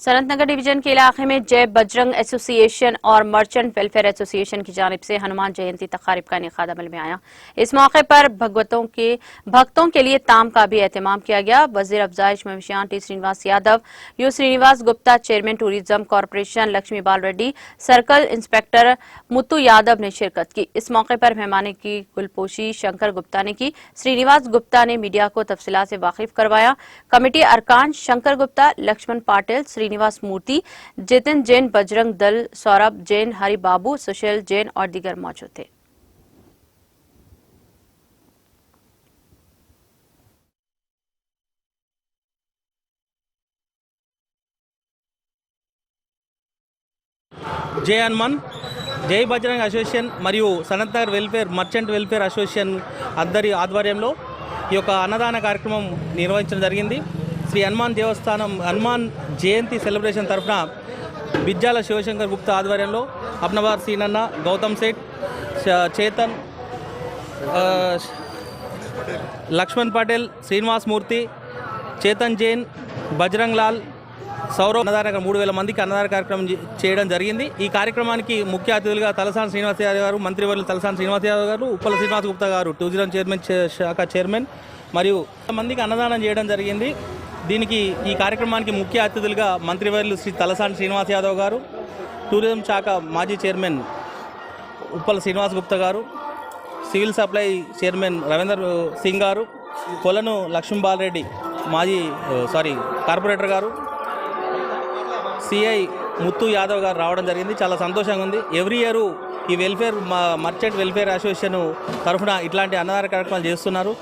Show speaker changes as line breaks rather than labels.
Sanathnagar division के इलाके में जय बजरंग एसोसिएशन और मर्चेंट वेलफेयर एसोसिएशन की जानिब से हनुमान जयंती तकारीब का इनेकाद अमल में आया। इस मौके पर भक्तों के लिए ताम का भी एहतमाम किया गया। वजीर अफजाइश मवेशियान T Srinivas Yadav, U Srinivas Gupta, chairman tourism corporation Lakshmi Bal Reddy, circle inspector Muthu Yadav ने शिरकत की। इस मौके पर मेहमानी की गुलपोशी शंकर गुप्ता ने की। श्रीनिवास गुप्ता ने मीडिया को तफसीलात से वाकिफ करवाया। कमेटी अरकान शंकर गुप्ता, लक्ष्मण पाटिल, श्रीनिवास मूर्ति, जितिन जैन, बजरंग दल, सौरभ जैन, हरि बाबू, सुशील जैन और दीगर मौजूद थे।
జై హనుమాన్, జై బజరంగ్ అసోసియేషన్ మరియు Sanath welfare merchant welfare association అందరి ఆధ్వర్యంలో ఈ యొక్క అన్నదాన కార్యక్రమం నిర్వహించడం జరిగింది. శ్రీ హనుమాన్ దేవస్థానం హనుమాన్ జయంతి సెలబ్రేషన్ తరఫున బిజ్జాల శివశంకర్ గుప్తా ఆధ్వర్యంలో అప్నవార్ సీనన్న, గౌతమ్ సేఠ్, చేతన్, లక్ష్మణ్ పటేల్, శ్రీనివాస్ మూర్తి, చేతన్ జైన్, బజరంగ్ లాల్, సౌరవ్ అన్నదాన 3000 మందికి అన్నదాన కార్యక్రమం చేయడం జరిగింది. ఈ కార్యక్రమానికి ముఖ్య అతిథులుగా తలసాని శ్రీనివాస్ యాదవ్ గారు, మంత్రివర్యులు తలసాని శ్రీనివాస్ యాదవ్ గారు, ఉప్పల శ్రీనివాస్ గుప్తా గారు టూరిజం శాఖ చైర్మన్ మరియు మందికి అన్నదానం చేయడం జరిగింది. దీనికి ఈ కార్యక్రమానికి ముఖ్య అతిథులుగా మంత్రివర్యులు శ్రీ తలసాని శ్రీనివాస్ యాదవ్ గారు, టూరిజం శాఖ మాజీ చైర్మన్ ఉప్పల శ్రీనివాస్ గుప్తా గారు, civil supply chairman Ravinder Singh గారు, కొలను లక్ష్మీ బాలరెడ్డి కార్పొరేటర్ గారు, సిఐ ముత్తు యాదవ్ గారు రావడం జరిగింది. చాలా సంతోషంగా ఉంది. ఎవ్రీ ఇయర్ ఈ మర్చెంట్ వెల్ఫేర్ అసోసియేషన్ తరఫున ఇట్లాంటి అన్నదాన కార్యక్రమాలు చేస్తున్నారు.